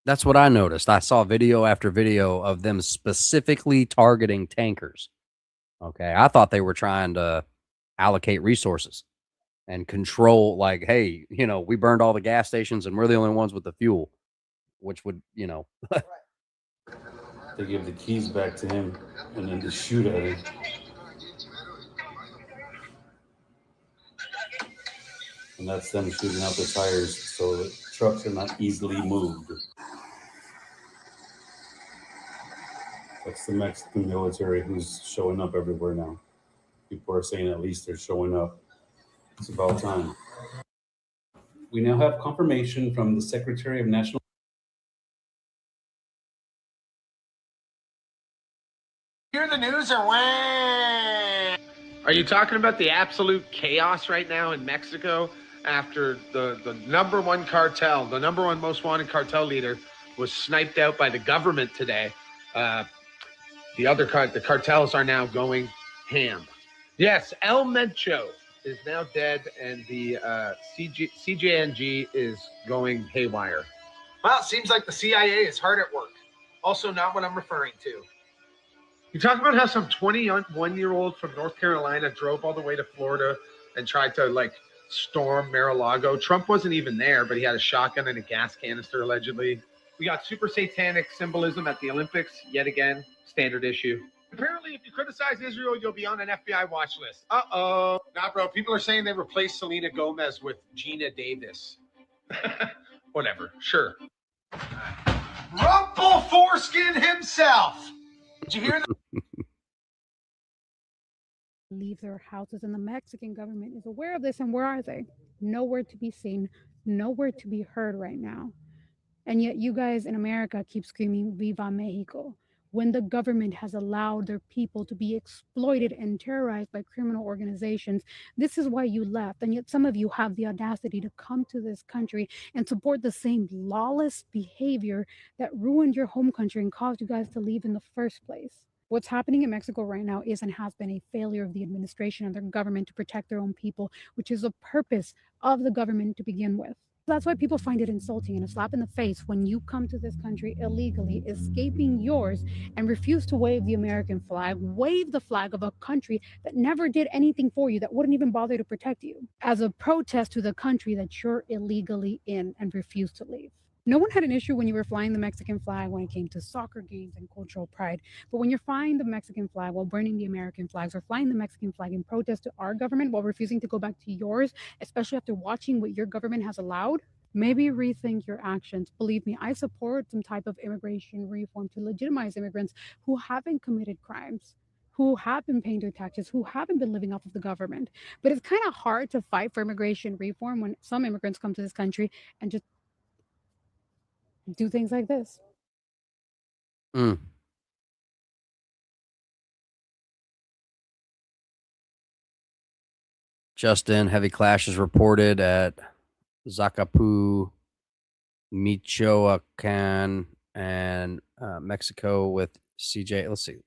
That's what I noticed. I saw video after video of them specifically targeting tankers. Okay. I thought they were trying to allocate resources and control, like, hey, you know, we burned all the gas stations and we're the only ones with the fuel, which would, you know. They give the keys back to him and then just shoot at it. And that's them shooting out the tires so the trucks are not easily moved. That's the Mexican military who's showing up everywhere now. People are saying at least they're showing up. It's about time. We now have confirmation from the Secretary of National. Hear the news or what? Are you talking about the absolute chaos right now in Mexico after the number one cartel, the number one most wanted cartel leader was sniped out by the government today? The cartels are now going ham. Yes, El Mencho is now dead, and the CJNG is going haywire. Well, it seems like the CIA is hard at work. Also not what I'm referring to. You talk about how some 21-year-old from North Carolina drove all the way to Florida and tried to, like, storm Mar-a-Lago. Trump wasn't even there, but he had a shotgun and a gas canister, allegedly. We got super satanic symbolism at the Olympics, yet again, standard issue. Apparently, if you criticize Israel, you'll be on an FBI watch list. Uh-oh. Nah, bro, people are saying they replaced Selena Gomez with Gina Davis. Whatever, sure. Rumple Foreskin himself! Did you hear that? Leave their houses, and the Mexican government is aware of this. And where are they? Nowhere to be seen, nowhere to be heard right now. And yet you guys in America keep screaming Viva Mexico when the government has allowed their people to be exploited and terrorized by criminal organizations. This is why you left. And yet some of you have the audacity to come to this country and support the same lawless behavior that ruined your home country and caused you guys to leave in the first place. What's happening in Mexico right now is and has been a failure of the administration and their government to protect their own people, which is the purpose of the government to begin with. That's why people find it insulting and a slap in the face when you come to this country illegally, escaping yours, and refuse to wave the American flag, wave the flag of a country that never did anything for you, that wouldn't even bother to protect you, as a protest to the country that you're illegally in and refuse to leave. No one had an issue when you were flying the Mexican flag when it came to soccer games and cultural pride. But when you're flying the Mexican flag while burning the American flags, or flying the Mexican flag in protest to our government while refusing to go back to yours, especially after watching what your government has allowed, maybe rethink your actions. Believe me, I support some type of immigration reform to legitimize immigrants who haven't committed crimes, who have been paying their taxes, who haven't been living off of the government. But it's kind of hard to fight for immigration reform when some immigrants come to this country and just do things like this. Justin, heavy clashes reported at Zacapu, Michoacan, and Mexico with CJ. Let's see.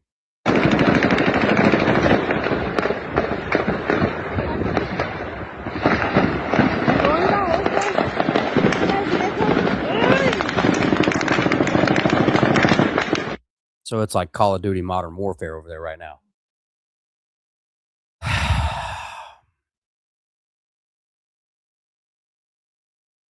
So it's like Call of Duty Modern Warfare over there right now.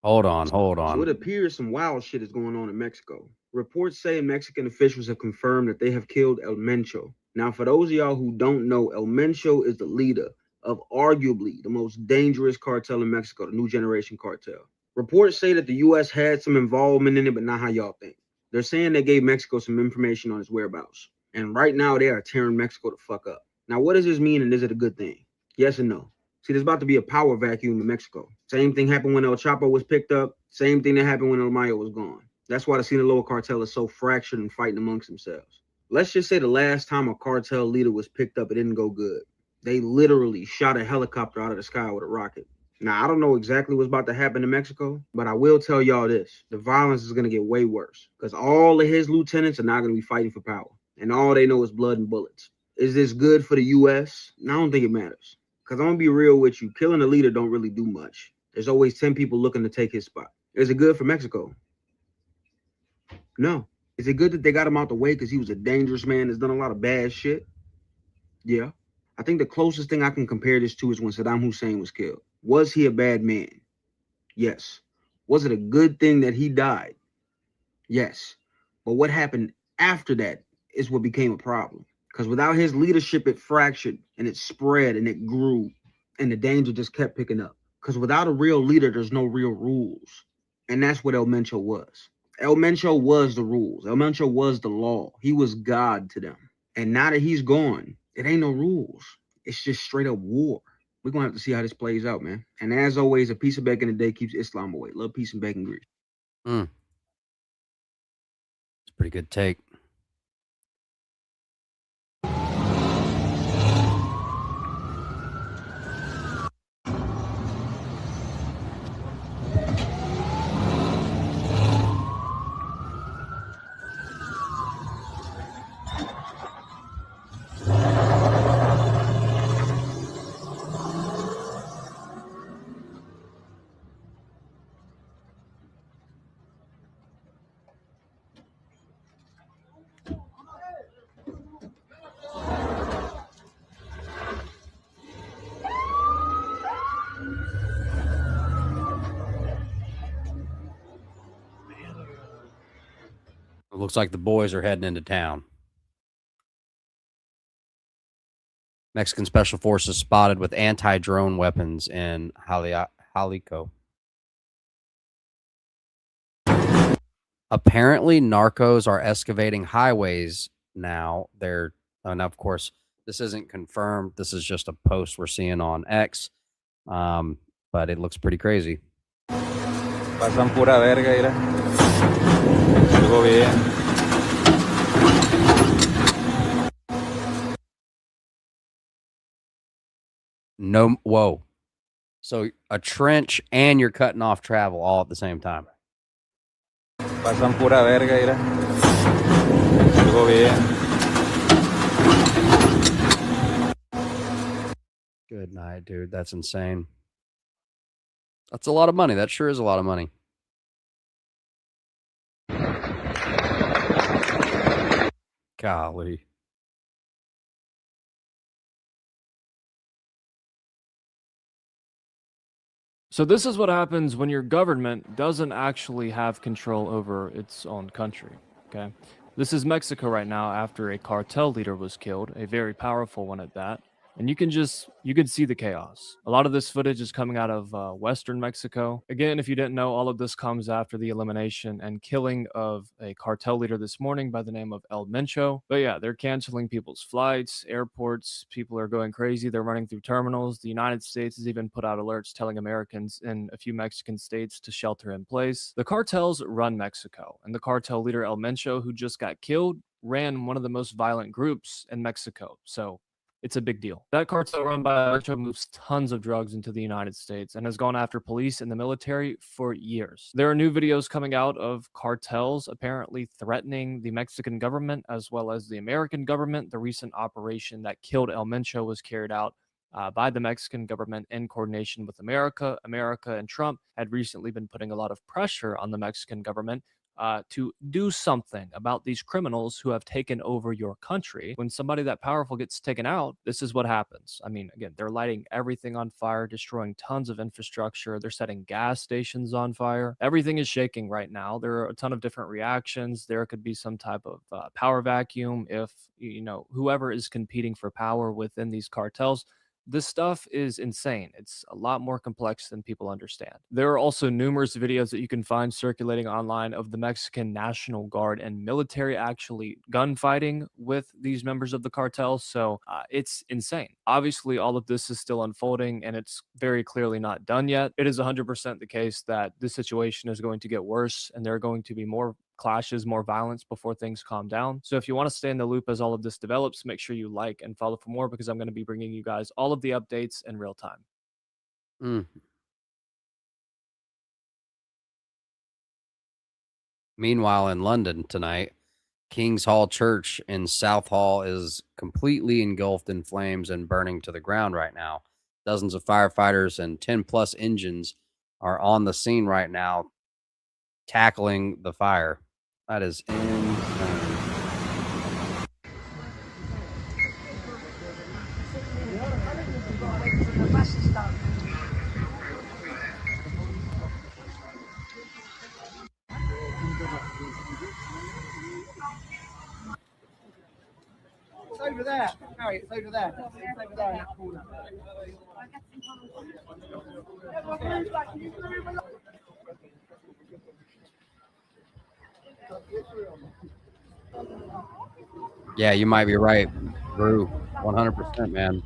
Hold on. So it appears some wild shit is going on in Mexico. Reports say Mexican officials have confirmed that they have killed El Mencho. Now, for those of y'all who don't know, El Mencho is the leader of arguably the most dangerous cartel in Mexico, the New Generation Cartel. Reports say that the U.S. had some involvement in it, but not how y'all think. They're saying they gave Mexico some information on its whereabouts. And right now, they are tearing Mexico the fuck up. Now, what does this mean, and is it a good thing? Yes and no. See, there's about to be a power vacuum in Mexico. Same thing happened when El Chapo was picked up. Same thing that happened when El Mayo was gone. That's why the Sinaloa cartel is so fractured and fighting amongst themselves. Let's just say the last time a cartel leader was picked up, it didn't go good. They literally shot a helicopter out of the sky with a rocket. Now, I don't know exactly what's about to happen in Mexico, but I will tell y'all this. The violence is going to get way worse because all of his lieutenants are not going to be fighting for power. And all they know is blood and bullets. Is this good for the U.S.? I don't think it matters. Because I'm going to be real with you. Killing a leader don't really do much. There's always 10 people looking to take his spot. Is it good for Mexico? No. Is it good that they got him out the way because he was a dangerous man that's done a lot of bad shit? Yeah. I think the closest thing I can compare this to is when Saddam Hussein was killed. Was he a bad man? Yes. Was it a good thing that he died? Yes. But what happened after that is what became a problem. Because without his leadership, it fractured and it spread and it grew and the danger just kept picking up. Because without a real leader, there's no real rules. And that's what El Mencho was. El Mencho was the rules. El Mencho was the law. He was God to them. And now that he's gone, it ain't no rules. It's just straight up war. We're going to have to see how this plays out, man. And as always, a piece of bacon a day keeps Islam away. Love, peace, and bacon grease. It's a pretty good take. It looks like the boys are heading into town. Mexican Special Forces spotted with anti-drone weapons in Jalisco. Apparently, narcos are excavating highways now. They're now, of course, this isn't confirmed. This is just a post we're seeing on X, but it looks pretty crazy. Pasan pura verga, mira. Algo bien. No, whoa. So a trench and you're cutting off travel all at the same time. Pasan pura verga, mira. Algo bien. Good night, dude. That's insane. That's a lot of money. That sure is a lot of money. Golly. So this is what happens when your government doesn't actually have control over its own country, okay? This is Mexico right now after a cartel leader was killed, a very powerful one at that. And you can see the chaos. A lot of this footage is coming out of Western Mexico. Again, if you didn't know, all of this comes after the elimination and killing of a cartel leader this morning by the name of El Mencho. But yeah, they're canceling people's flights, airports. People are going crazy. They're running through terminals. The United States has even put out alerts telling Americans in a few Mexican states to shelter in place. The cartels run Mexico, and the cartel leader El Mencho, who just got killed, ran one of the most violent groups in Mexico. So it's a big deal. That cartel run by Mencho moves tons of drugs into the United States and has gone after police and the military for years. There are new videos coming out of cartels apparently threatening the Mexican government as well as the American government. The recent operation that killed El Mencho was carried out by the Mexican government in coordination with America. America and Trump had recently been putting a lot of pressure on the Mexican government to do something about these criminals who have taken over your country. When somebody that powerful gets taken out, this is what happens. I mean, again, they're lighting everything on fire, destroying tons of infrastructure. They're setting gas stations on fire. Everything is shaking right now. There are a ton of different reactions. There could be some type of power vacuum if, whoever is competing for power within these cartels This stuff is insane. It's a lot more complex than people understand. There are also numerous videos that you can find circulating online of the Mexican National Guard and military actually gunfighting with these members of the cartel. So it's insane. Obviously, all of this is still unfolding and it's very clearly not done yet. It is 100% the case that this situation is going to get worse and there are going to be more clashes, more violence before things calm down. So if you want to stay in the loop as all of this develops, make sure you like and follow for more, because I'm going to be bringing you guys all of the updates in real time. Meanwhile, in London tonight, King's Hall Church in Southall is completely engulfed in flames and burning to the ground right now. Dozens of firefighters and 10 plus engines are on the scene right now tackling the fire. That is insane. It's over there. Harry, it's over there. It's over there in that corner. Yeah, you might be right, Drew. 100%, man.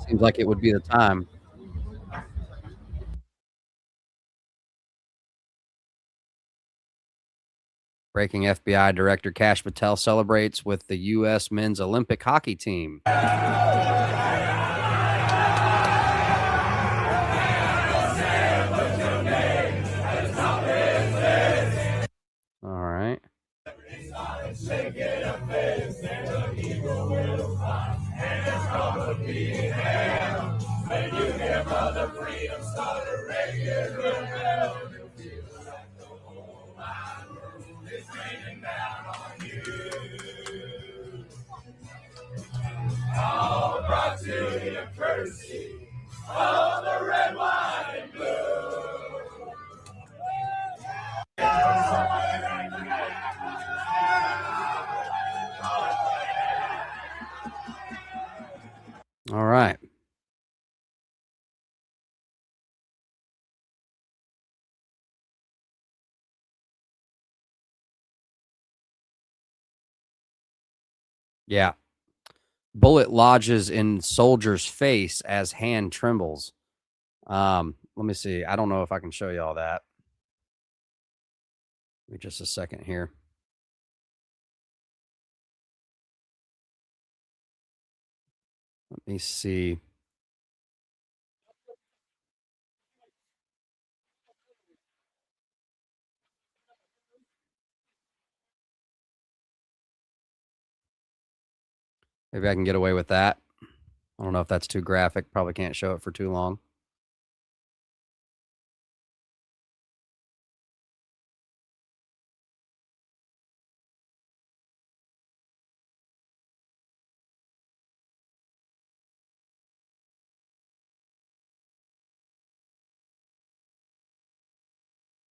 Seems like it would be the time. Breaking: FBI Director Kash Patel celebrates with the U.S. men's Olympic hockey team. All right. All brought to the courtesy of the red, white, and blue. All right. Yeah. Bullet lodges in soldier's face as hand trembles. Let me see. I don't know if I can show you all that. Give me just a second here. Let me see. Maybe I can get away with that. I don't know if that's too graphic. Probably can't show it for too long.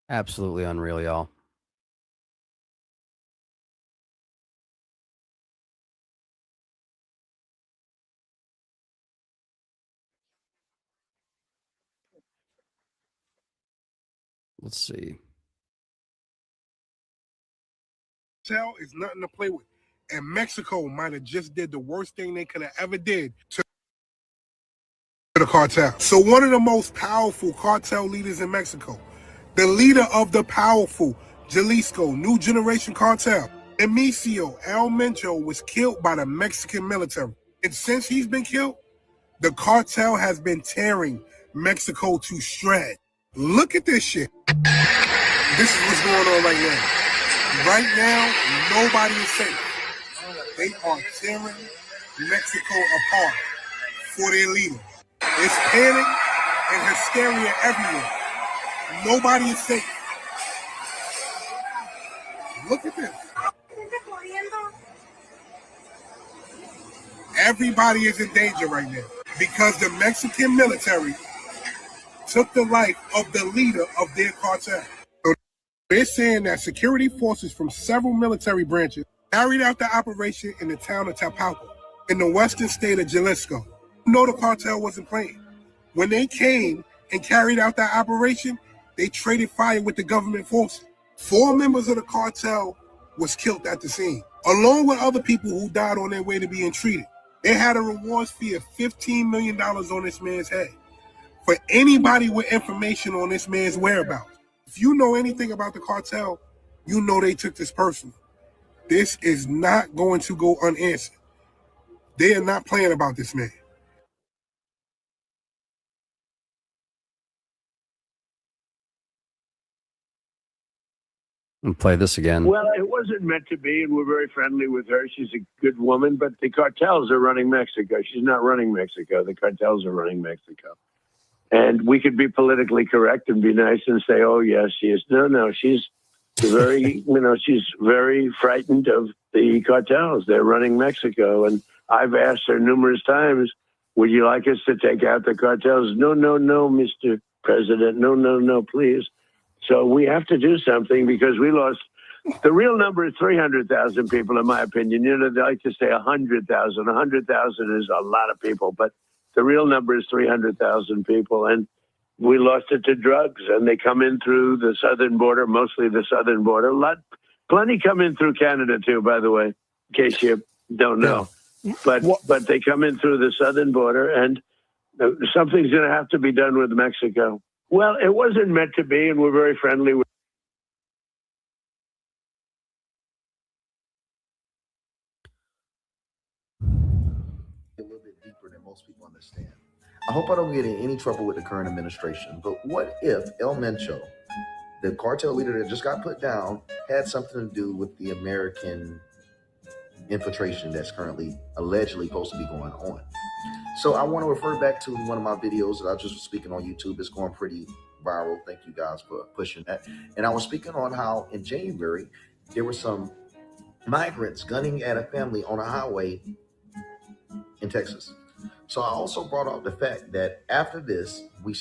Absolutely unreal, y'all. Let's see. Cartel is nothing to play with. And Mexico might have just did the worst thing they could have ever did to the cartel. So one of the most powerful cartel leaders in Mexico, the leader of the powerful Jalisco New Generation Cartel, Emicio El Mencho, was killed by the Mexican military. And since he's been killed, the cartel has been tearing Mexico to shreds. Look at this shit. This is what's going on right now. Right now, nobody is safe. They are tearing Mexico apart for their leader. It's panic and hysteria everywhere. Nobody is safe. Look at this. Everybody is in danger right now because the Mexican military took the life of the leader of their cartel. So they're saying that security forces from several military branches carried out the operation in the town of Tapalco in the western state of Jalisco. No, the cartel wasn't playing. When they came and carried out that operation, they traded fire with the government forces. 4 members of the cartel was killed at the scene, along with other people who died on their way to being treated. They had a rewards fee of $15 million on this man's head for anybody with information on this man's whereabouts. If you know anything about the cartel, you know they took this personal. This is not going to go unanswered. They are not playing about this man. And play this again. Well, it wasn't meant to be, and we're very friendly with her. She's a good woman, but the cartels are running Mexico. She's not running Mexico. The cartels are running Mexico. And we could be politically correct and be nice and say, oh, yes, she is. No, she's very, she's very frightened of the cartels. They're running Mexico. And I've asked her numerous times, would you like us to take out the cartels? No, Mr. President. No, please. So we have to do something because we lost. The real number is 300,000 people, in my opinion. They like to say 100,000. 100,000 is a lot of people, but the real number is 300,000 people. And we lost it to drugs, and they come in through the southern border, mostly the southern border. Plenty come in through Canada, too, by the way, in case you don't know. Yeah. But they come in through the southern border, and something's going to have to be done with Mexico. Well, it wasn't meant to be, and we're very friendly with. A little bit deeper than most people understand. I hope I don't get in any trouble with the current administration, but what if El Mencho, the cartel leader that just got put down, had something to do with the American infiltration that's currently allegedly supposed to be going on? So I want to refer back to one of my videos that I just was speaking on YouTube. It's going pretty viral. Thank you guys for pushing that. And I was speaking on how in January, there were some migrants gunning at a family on a highway in Texas. So I also brought up the fact that after this, we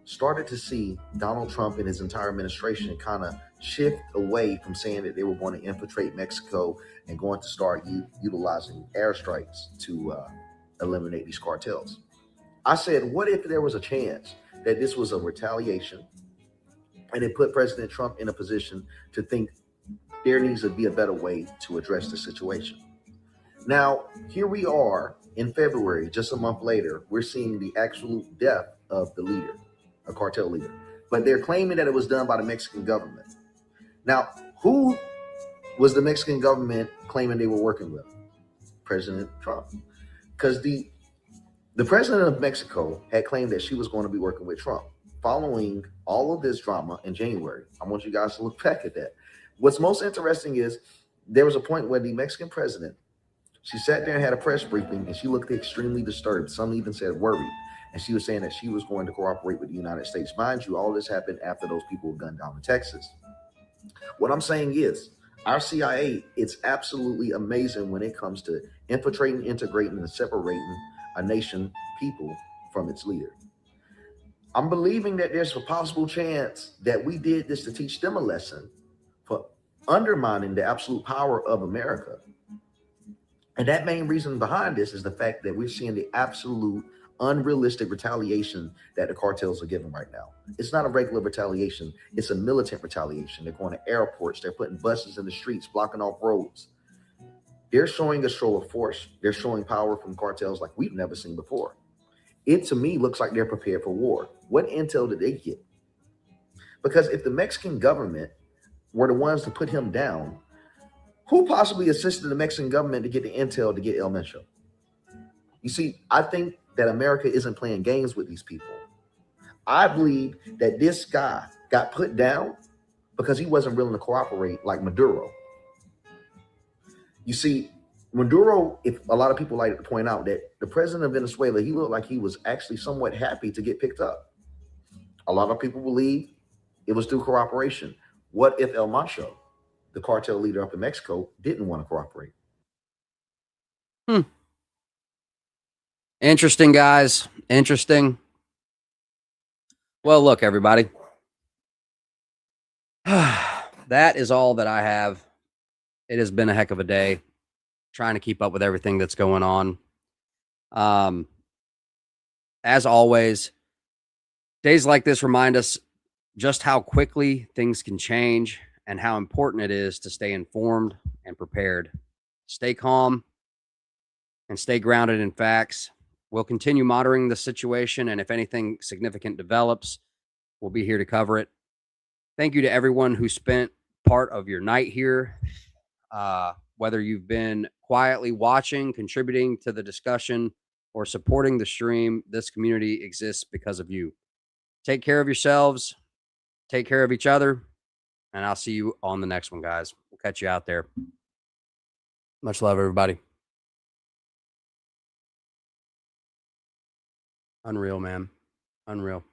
started to see Donald Trump and his entire administration kind of shift away from saying that they were going to infiltrate Mexico and going to start utilizing airstrikes to eliminate these cartels. I said, what if there was a chance that this was a retaliation and it put President Trump in a position to think there needs to be a better way to address the situation? Now, here we are in February, just a month later, we're seeing the absolute death of the leader, a cartel leader. But they're claiming that it was done by the Mexican government. Now, who was the Mexican government claiming they were working with? President Trump. Because the president of Mexico had claimed that she was going to be working with Trump. Following all of this drama in January, I want you guys to look back at that. What's most interesting is there was a point where the Mexican president, she sat there and had a press briefing, and she looked extremely disturbed. Some even said worried. And she was saying that she was going to cooperate with the United States. Mind you, all this happened after those people were gunned down in Texas. What I'm saying is, our CIA, it's absolutely amazing when it comes to infiltrating, integrating, and separating a nation, people, from its leader. I'm believing that there's a possible chance that we did this to teach them a lesson for undermining the absolute power of America. And that main reason behind this is the fact that we're seeing the absolute unrealistic retaliation that the cartels are giving right now. It's not a regular retaliation. It's a militant retaliation. They're going to airports. They're putting buses in the streets, blocking off roads. They're showing a show of force. They're showing power from cartels like we've never seen before. It, to me, looks like they're prepared for war. What intel did they get? Because if the Mexican government were the ones to put him down, who possibly assisted the Mexican government to get the intel to get El Mencho? You see, I think that America isn't playing games with these people. I believe that this guy got put down because he wasn't willing to cooperate like Maduro. You see, Maduro, if a lot of people like to point out that the president of Venezuela, he looked like he was actually somewhat happy to get picked up. A lot of people believe it was through cooperation. What if El Mencho, the cartel leader up in Mexico, didn't want to cooperate? Interesting, guys. Interesting. Well, look, everybody. That is all that I have. It has been a heck of a day trying to keep up with everything that's going on. as always, days like this remind us just how quickly things can change and how important it is to stay informed and prepared. Stay calm and stay grounded in facts. We'll continue monitoring the situation, and if anything significant develops, we'll be here to cover it. Thank you to everyone who spent part of your night here, whether you've been quietly watching, contributing to the discussion, or supporting the stream. This community exists because of you. Take care of yourselves, take care of each other, and I'll see you on the next one, guys. We'll catch you out there. Much love, everybody. Unreal, man. Unreal.